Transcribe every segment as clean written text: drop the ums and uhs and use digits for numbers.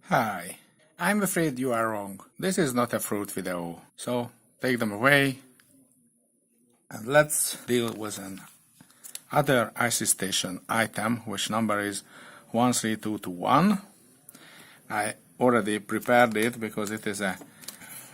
Hi, I'm afraid you are wrong. This is not a fruit video, so take them away and let's deal with an other ICStation item, which number is 13221. I already prepared it because it is a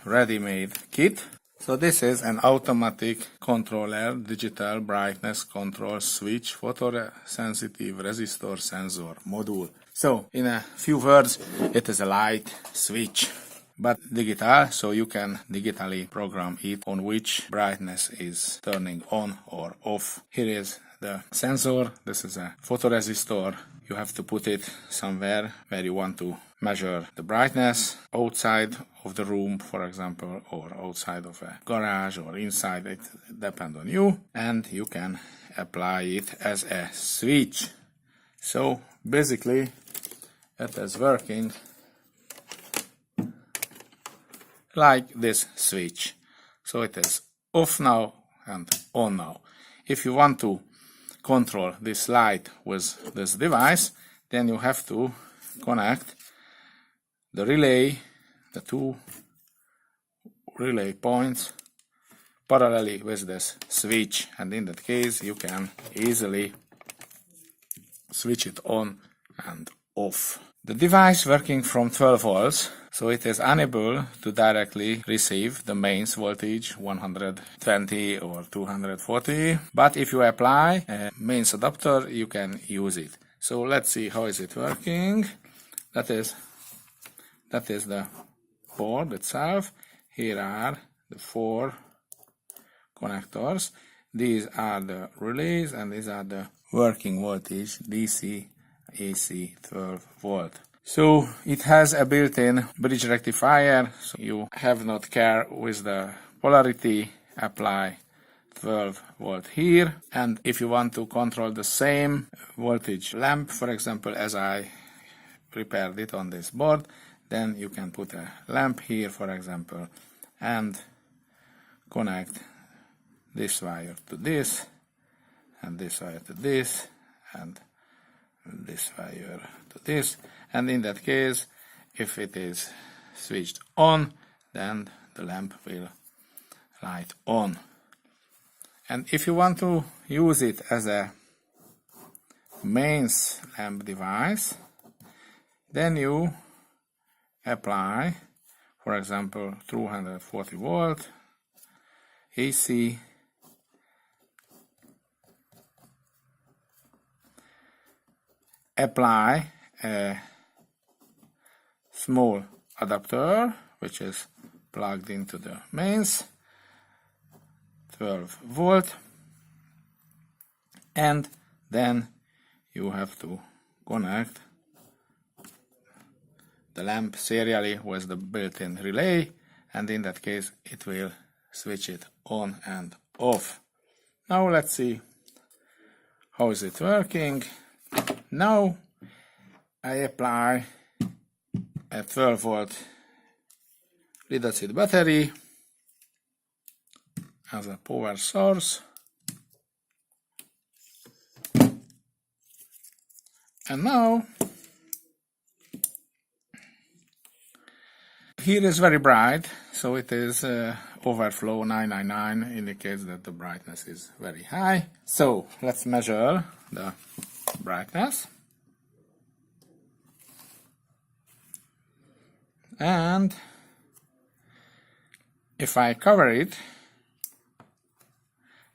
ready-made kit. So this is an automatic controller, digital brightness control switch, photosensitive resistor sensor module. So in a few words, it is a light switch, but digital, so you can digitally program it on which brightness is turning on or off. Here is the sensor. This is a photoresistor. You have to put it somewhere where you want to measure the brightness, outside of the room, for example, or outside of a garage or inside. It depends on you, and you can apply it as a switch. So basically it is working like this switch. So it is off now and on now. If you want to control this light with this device, then you have to connect the relay, the two relay points, parallelly with this switch, and in that case you can easily switch it on and off. The device working from 12 volts, so it is unable to directly receive the mains voltage 120 or 240, but if you apply a mains adapter, you can use it. So let's see how is it working. That is the board itself. Here are the 4 connectors. These are the relays and these are the working voltage, DC, AC 12 volt. So it has a built-in bridge rectifier, so you have not care with the polarity. Apply 12 volt here, and if you want to control the same voltage lamp, for example, as I prepared it on this board, then you can put a lamp here, for example, and connect this wire to this, and this wire to this, and this wire to this, and in that case, if it is switched on, then the lamp will light on. And if you want to use it as a mains lamp device, then you apply, for example, 240 volt AC, apply a small adapter which is plugged into the mains, 12 volt, and then you have to connect the lamp serially with the built-in relay, and in that case it will switch it on and off. Now let's see how is it working. Now I apply a 12 volt lead-acid battery as a power source, and now here is very bright, so it is overflow 999, indicates that the brightness is very high. So let's measure the brightness, and if I cover it,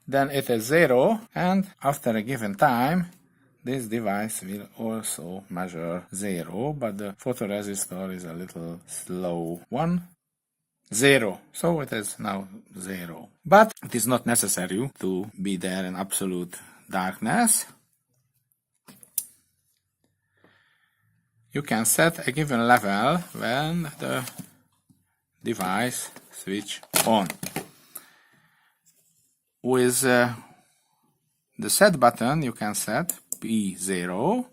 then it is 0, and after a given time this device will also measure 0, but the photoresistor is a little slow one. 0, so it is now 0. But it is not necessary to be there in absolute darkness. You can set a given level when the device switch on. With the set button you can set P0,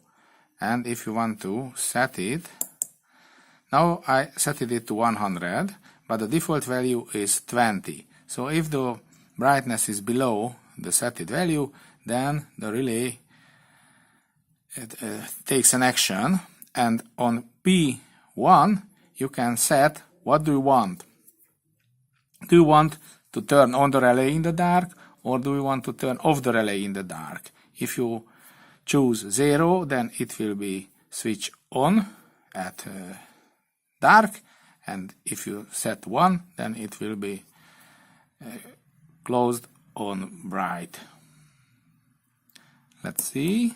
and if you want to set it, now I set it to 100, but the default value is 20. So if the brightness is below the set value, then the relay takes an action, and on P1 you can set what do you want. Do you want to turn on the relay in the dark, or do you want to turn off the relay in the dark? If you choose 0, then it will be switch on at dark, and if you set 1, then it will be closed on bright. Let's see.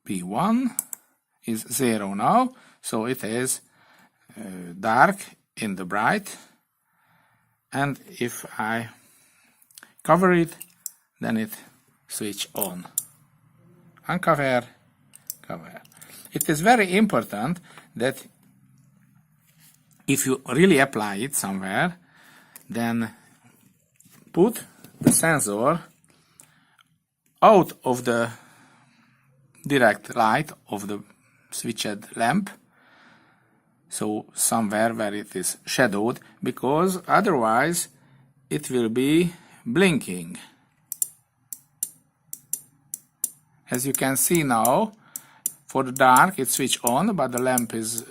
P1 is 0 now, so it is dark in the bright, and if I cover it, then it switch on. Uncover, cover. It is very important that if you really apply it somewhere, then put the sensor out of the direct light of the switched lamp, so somewhere where it is shadowed, because otherwise it will be blinking. As you can see now, for the dark it switch on, but the lamp is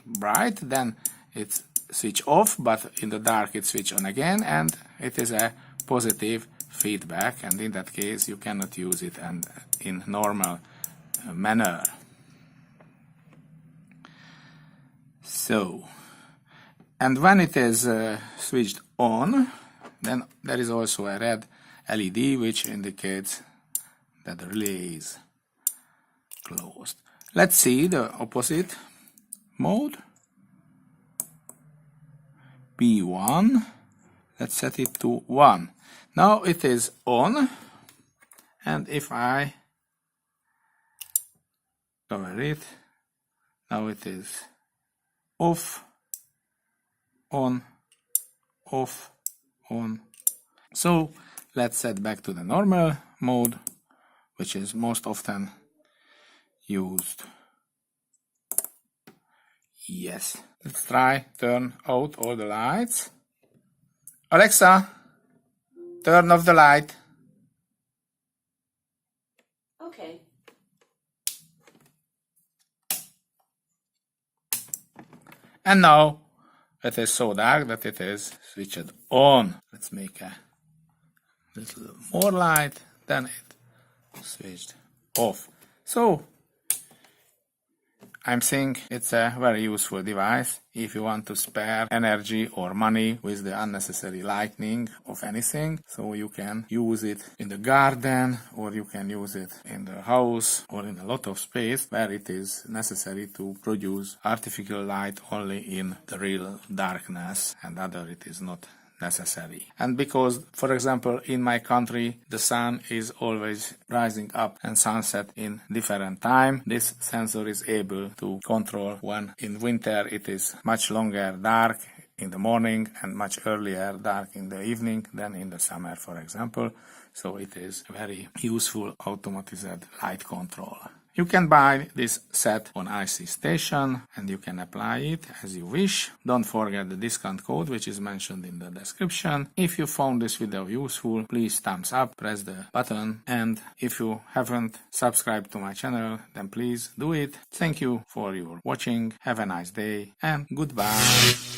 bright, then it switch off, but in the dark it switch on again, and it is a positive feedback, and in that case you cannot use it and in normal manner. So, and when it is switched on, then there is also a red LED which indicates that the relay is closed. Let's see the opposite mode. P1, let's set it to 1. Now it is on, and if I cover it, now it is off, on, off, on. So let's set back to the normal mode, which is most often used. Yes. Let's try turn out all the lights. Alexa, turn off the light. Okay. And now it is so dark that it is switched on. Let's make a little more light, then it switched off. So I'm saying it's a very useful device if you want to spare energy or money with the unnecessary lighting of anything. So you can use it in the garden, or you can use it in the house, or in a lot of space where it is necessary to produce artificial light only in the real darkness, and other it is not necessary. And because, for example, in my country the sun is always rising up and sunset in different time, this sensor is able to control when in winter it is much longer dark in the morning and much earlier dark in the evening than in the summer, for example. So it is very useful automated light control. You can buy this set on ICStation and you can apply it as you wish. Don't forget the discount code which is mentioned in the description. If you found this video useful, please thumbs up, press the button, and if you haven't subscribed to my channel, then please do it. Thank you for your watching, have a nice day, and goodbye.